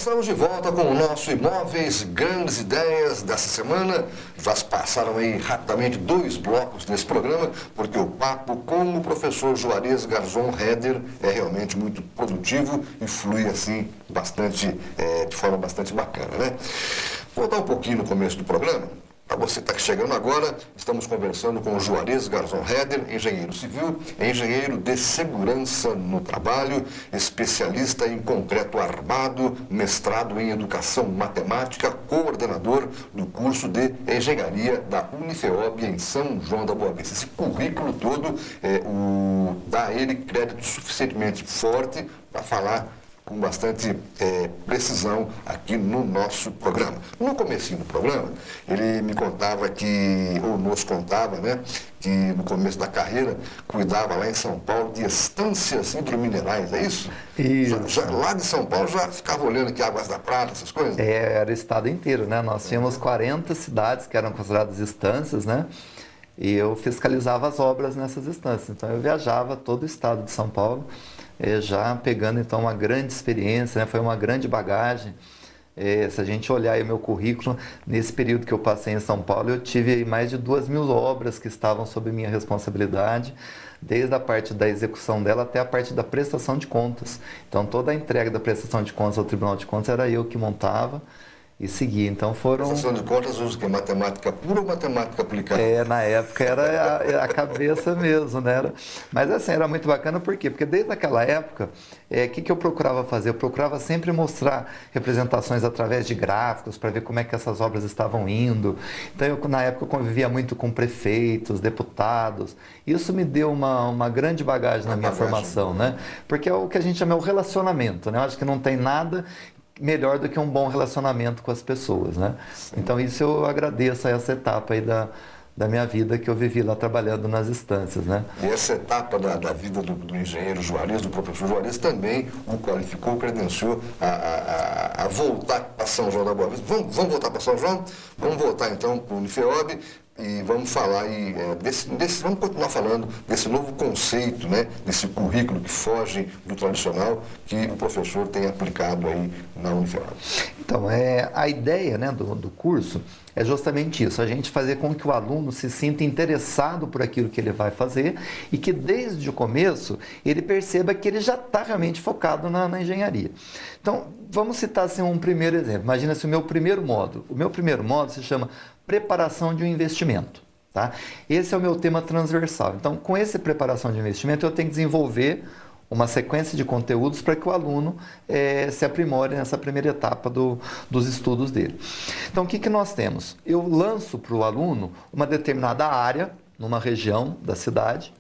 Estamos de volta com o nosso Imóveis Grandes Ideias dessa semana. Já se passaram aí rapidamente 2 blocos desse programa, porque o papo com o professor Juarez Garzon Heder é realmente muito produtivo e flui assim bastante, de forma bastante bacana, né? Vou dar um pouquinho no começo do programa. Para você que está chegando agora, estamos conversando com o Juarez Garzon Heder, engenheiro civil, engenheiro de segurança no trabalho, especialista em concreto armado, mestrado em educação matemática, coordenador do curso de engenharia da Unifeob em São João da Boa Vista. Esse currículo todo dá a ele crédito suficientemente forte para falar com bastante precisão aqui no nosso programa. No comecinho do programa, ele me contava nos contava, né, que no começo da carreira cuidava lá em São Paulo de estâncias hidrominerais, é isso? Isso. Lá de São Paulo já ficava olhando aqui Águas da Prata, essas coisas? Era o estado inteiro, né? Nós tínhamos 40 cidades que eram consideradas estâncias, né? E eu fiscalizava as obras nessas estâncias. Então eu viajava todo o estado de São Paulo, já pegando então uma grande experiência, né? Foi uma grande bagagem. Se a gente olhar aí o meu currículo, nesse período que eu passei em São Paulo, eu tive mais de 2.000 obras que estavam sob minha responsabilidade, desde a parte da execução dela até a parte da prestação de contas. Então toda a entrega da prestação de contas ao Tribunal de Contas era eu que montava e seguia. Então foram... Prestação de contas usa o quê? Matemática pura ou matemática aplicada? Na época era a cabeça mesmo, né? Mas assim, era muito bacana, por quê? Porque desde aquela época, o que eu procurava fazer? Eu procurava sempre mostrar representações através de gráficos, para ver como é que essas obras estavam indo. Então, na época, eu convivia muito com prefeitos, deputados. Isso me deu uma grande bagagem na minha formação, né? Porque é o que a gente chama de relacionamento, né? Eu acho que não tem nada melhor do que um bom relacionamento com as pessoas, né? Sim. Então isso eu agradeço a essa etapa aí da minha vida que eu vivi lá trabalhando nas instâncias, né? E essa etapa da vida do engenheiro Juarez, do professor Juarez, também o qualificou, credenciou a voltar para São João da Boa Vista. Vamos voltar para São João? Vamos voltar então para o Unifeob e vamos falar aí vamos continuar falando desse novo conceito, né? Desse currículo que foge do tradicional que o professor tem aplicado aí na Unifeob. Então, a ideia, né, do curso é justamente isso, a gente fazer com que o aluno se sinta interessado por aquilo que ele vai fazer e que desde o começo ele perceba que ele já está realmente focado na engenharia. Então, vamos citar assim, um primeiro exemplo. Imagina se o meu primeiro módulo se chama preparação de um investimento. Tá? Esse é o meu tema transversal. Então, com essa preparação de investimento, eu tenho que desenvolver uma sequência de conteúdos para que o aluno se aprimore nessa primeira etapa dos estudos dele. Então, o que nós temos? Eu lanço para o aluno uma determinada área, numa região da cidade,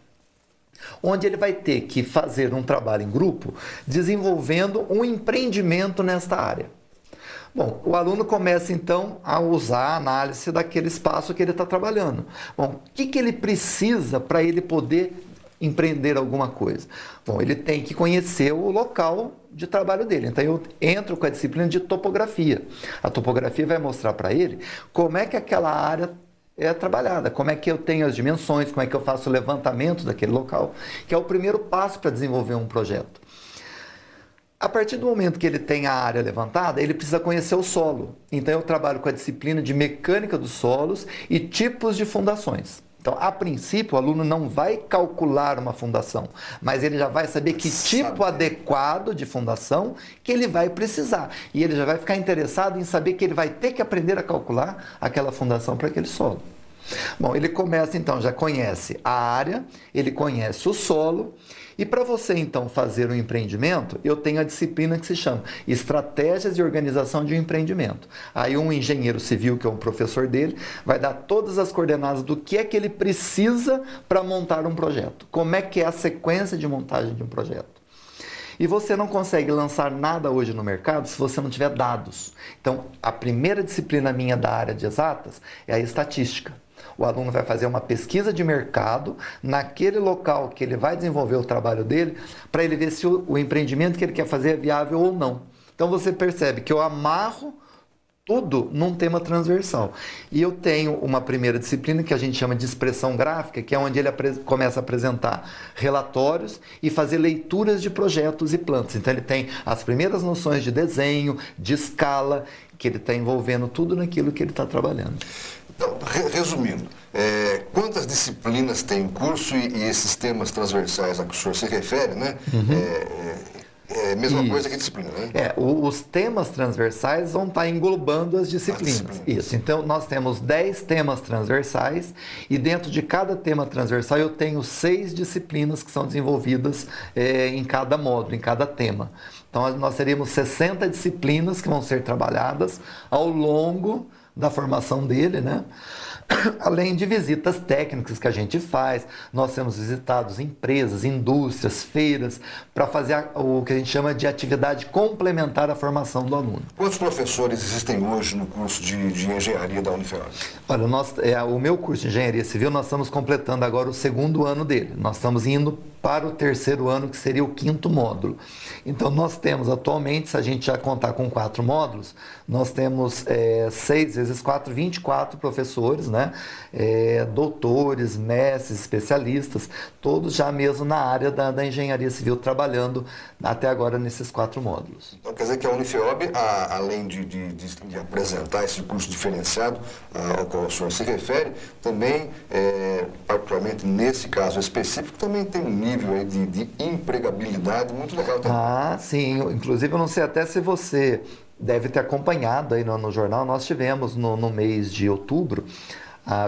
onde ele vai ter que fazer um trabalho em grupo, desenvolvendo um empreendimento nesta área. Bom, o aluno começa então a usar a análise daquele espaço que ele está trabalhando. Bom, o que ele precisa para ele poder empreender alguma coisa? Bom, ele tem que conhecer o local de trabalho dele. Então, eu entro com a disciplina de topografia. A topografia vai mostrar para ele como é que aquela área é trabalhada, como é que eu tenho as dimensões, como é que eu faço o levantamento daquele local, que é o primeiro passo para desenvolver um projeto. A partir do momento que ele tem a área levantada, ele precisa conhecer o solo. Então, eu trabalho com a disciplina de mecânica dos solos e tipos de fundações. Então, a princípio, o aluno não vai calcular uma fundação, mas ele já vai saber que tipo adequado de fundação que ele vai precisar. E ele já vai ficar interessado em saber que ele vai ter que aprender a calcular aquela fundação para aquele solo. Bom, ele começa então, já conhece a área, ele conhece o solo. E para você então fazer um empreendimento, eu tenho a disciplina que se chama Estratégias de Organização de um Empreendimento. Aí um engenheiro civil, que é um professor dele, vai dar todas as coordenadas do que é que ele precisa para montar um projeto. Como é que é a sequência de montagem de um projeto. E você não consegue lançar nada hoje no mercado se você não tiver dados. Então, a primeira disciplina minha da área de exatas é a estatística. O aluno vai fazer uma pesquisa de mercado naquele local que ele vai desenvolver o trabalho dele, para ele ver se o empreendimento que ele quer fazer é viável ou não. Então você percebe que eu amarro tudo num tema transversal. E eu tenho uma primeira disciplina que a gente chama de expressão gráfica, que é onde ele começa a apresentar relatórios e fazer leituras de projetos e plantas. Então ele tem as primeiras noções de desenho, de escala, que ele está envolvendo tudo naquilo que ele está trabalhando. Então, resumindo, quantas disciplinas tem o curso e esses temas transversais a que o senhor se refere, né? É a mesma coisa que disciplina, né? Os temas transversais vão estar englobando as disciplinas. Isso. Então, nós temos 10 temas transversais e dentro de cada tema transversal eu tenho 6 disciplinas que são desenvolvidas em cada módulo, em cada tema. Então, nós teríamos 60 disciplinas que vão ser trabalhadas ao longo da formação dele, né? Além de visitas técnicas que a gente faz, nós temos visitado empresas, indústrias, feiras, para fazer o que a gente chama de atividade complementar à formação do aluno. Quantos professores existem hoje no curso de engenharia da Unifeob? Olha, o meu curso de engenharia civil, nós estamos completando agora o 2º ano dele. Nós estamos indo para o 3º ano, que seria o 5º módulo. Então, nós temos atualmente, se a gente já contar com 4 módulos, nós temos 6 vezes 4, 24 professores, né? Doutores, mestres, especialistas, todos já mesmo na área da engenharia civil, trabalhando até agora nesses 4 módulos. Então, quer dizer que a Unifeob, além de apresentar esse curso diferenciado ao qual o senhor se refere, também, particularmente nesse caso específico, também tem um nível aí de empregabilidade muito legal também. Ah, sim. Inclusive, eu não sei até se você deve ter acompanhado aí no jornal, nós tivemos no mês de outubro,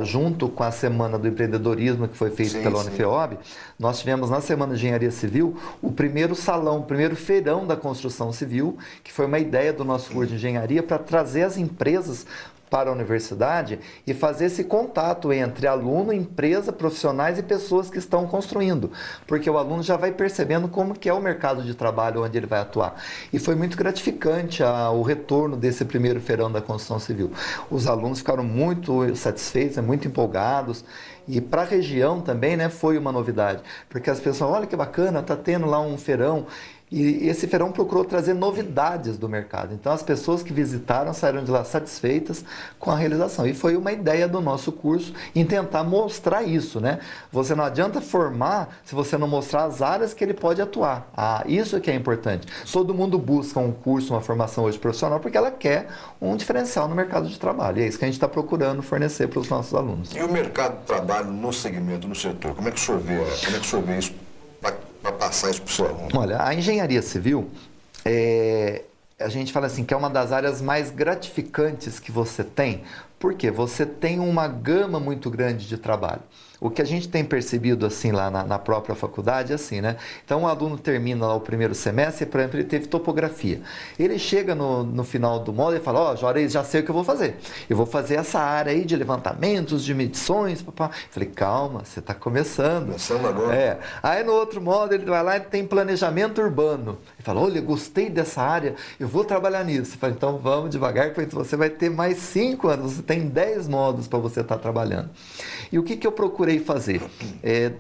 junto com a Semana do Empreendedorismo que foi feita pela Unifeob, nós tivemos na Semana de Engenharia Civil o primeiro salão, o primeiro feirão da construção civil, que foi uma ideia do nosso curso de engenharia para trazer as empresas para a universidade e fazer esse contato entre aluno, empresa, profissionais e pessoas que estão construindo, porque o aluno já vai percebendo como que é o mercado de trabalho onde ele vai atuar. E foi muito gratificante o retorno desse primeiro feirão da construção civil. Os alunos ficaram muito satisfeitos, muito empolgados. E para a região também, né, foi uma novidade, porque as pessoas, olha que bacana, está tendo lá um feirão. E esse feirão procurou trazer novidades do mercado. Então, as pessoas que visitaram saíram de lá satisfeitas com a realização. E foi uma ideia do nosso curso em tentar mostrar isso, né? Você não adianta formar se você não mostrar as áreas que ele pode atuar. Isso que é importante. Todo mundo busca um curso, uma formação hoje profissional, porque ela quer um diferencial no mercado de trabalho. E é isso que a gente está procurando fornecer para os nossos alunos. E o mercado de trabalho no segmento, no setor, como é que o senhor vê isso? Para passar isso para o seu aluno? Olha, a engenharia civil, a gente fala assim que é uma das áreas mais gratificantes que você tem, porque você tem uma gama muito grande de trabalho. O que a gente tem percebido assim lá na própria faculdade é assim, né? Então o aluno termina lá o primeiro semestre, por exemplo, ele teve topografia. Ele chega no final do módulo e fala, Juarez, já sei o que eu vou fazer. Eu vou fazer essa área aí de levantamentos, de medições, papá. Falei, calma, você está começando. Começando agora. Aí no outro módulo ele vai lá e tem planejamento urbano. Ele fala, olha, gostei dessa área, eu vou trabalhar nisso. Eu falei, então vamos devagar, porque você vai ter mais 5 anos, você tem 10 módulos para você estar trabalhando. E o que eu procurei fazer?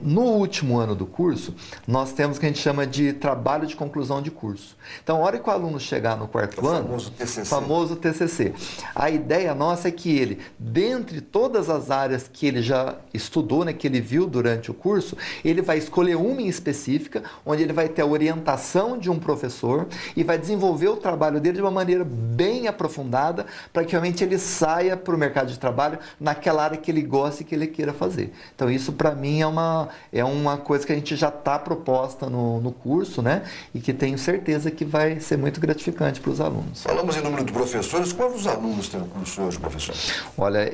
No último ano do curso, nós temos o que a gente chama de trabalho de conclusão de curso. Então, a hora que o aluno chegar no 4º ano, famoso TCC, a ideia nossa é que ele, dentre todas as áreas que ele já estudou, né, que ele viu durante o curso, ele vai escolher uma em específica, onde ele vai ter a orientação de um professor e vai desenvolver o trabalho dele de uma maneira bem aprofundada, para que realmente ele saia para o mercado de trabalho naquela área que ele gosta e que ele queira fazer. Então, isso para mim é uma coisa que a gente já está proposta no curso, né? E que tenho certeza que vai ser muito gratificante para os alunos. Falamos em número de professores. Quantos alunos tem o curso hoje, professor? Olha,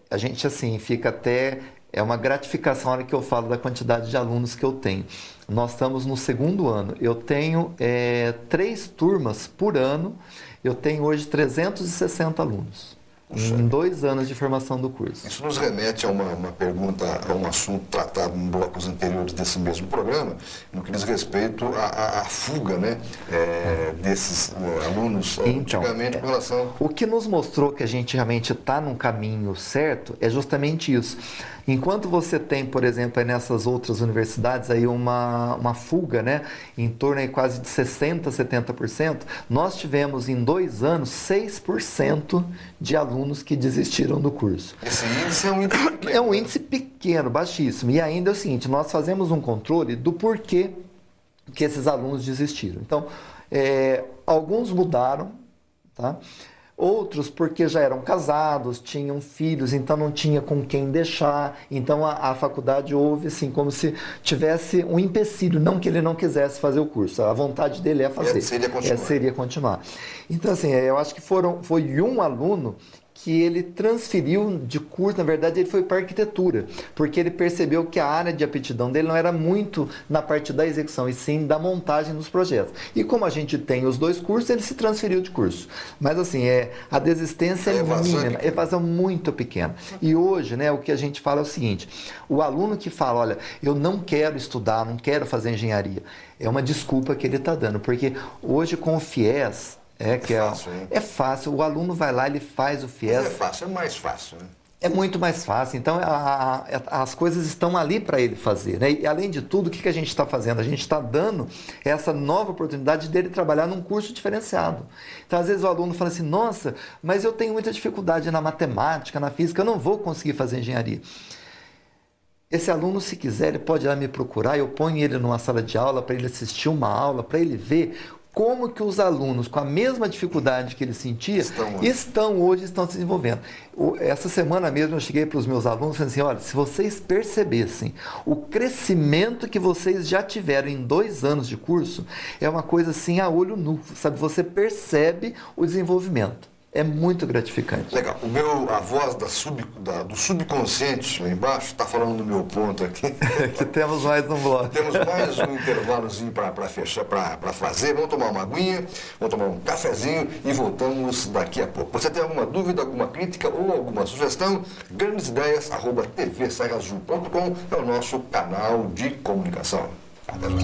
a gente assim fica até... É uma gratificação a hora que eu falo da quantidade de alunos que eu tenho. Nós estamos no 2º ano. Eu tenho 3 turmas por ano. Eu tenho hoje 360 alunos. Em 2 anos de formação do curso. Isso nos remete a uma pergunta, a um assunto tratado em blocos anteriores desse mesmo programa, no que diz respeito à fuga, né, desses alunos antigamente com relação... O que nos mostrou que a gente realmente está num caminho certo é justamente isso. Enquanto você tem, por exemplo, aí nessas outras universidades aí uma fuga, né, em torno aí quase de 60%, 70%, nós tivemos em 2 anos 6% de alunos que desistiram do curso. Esse índice é um índice pequeno. É um índice pequeno, baixíssimo. E ainda é o seguinte, nós fazemos um controle do porquê que esses alunos desistiram. Então, alguns mudaram, tá? Outros porque já eram casados, tinham filhos, então não tinha com quem deixar. Então a faculdade houve assim, como se tivesse um empecilho, não que ele não quisesse fazer o curso. A vontade dele é fazer. Seria continuar. Então assim, eu acho que foi um aluno que ele transferiu de curso, na verdade ele foi para arquitetura, porque ele percebeu que a área de aptidão dele não era muito na parte da execução, e sim da montagem dos projetos. E como a gente tem os 2 cursos, ele se transferiu de curso. Mas assim, a desistência é mínima, evasão muito pequena. E hoje, né, o que a gente fala é o seguinte, o aluno que fala, olha, eu não quero estudar, não quero fazer engenharia, é uma desculpa que ele está dando, porque hoje com o FIES, é fácil, o aluno vai lá, ele faz o FIES. Mas é fácil, é mais fácil, né? É muito mais fácil, então as coisas estão ali para ele fazer, né? E além de tudo, o que a gente está fazendo? A gente está dando essa nova oportunidade dele trabalhar num curso diferenciado. Então às vezes o aluno fala assim, nossa, mas eu tenho muita dificuldade na matemática, na física, eu não vou conseguir fazer engenharia. Esse aluno, se quiser, ele pode ir lá me procurar, eu ponho ele numa sala de aula para ele assistir uma aula, para ele ver como que os alunos, com a mesma dificuldade que ele sentia, hoje estão se desenvolvendo. Essa semana mesmo eu cheguei para os meus alunos e falei assim, olha, se vocês percebessem o crescimento que vocês já tiveram em 2 anos de curso, é uma coisa assim a olho nu, sabe? Você percebe o desenvolvimento. É muito gratificante. Legal. A voz do subconsciente lá embaixo está falando no meu ponto aqui. Que temos mais um bloco. Temos mais um intervalozinho para fechar, para fazer. Vamos tomar uma aguinha, vamos tomar um cafezinho e voltamos daqui a pouco. Você tem alguma dúvida, alguma crítica ou alguma sugestão? grandesideias@tvserraazul.com é o nosso canal de comunicação. Até lá.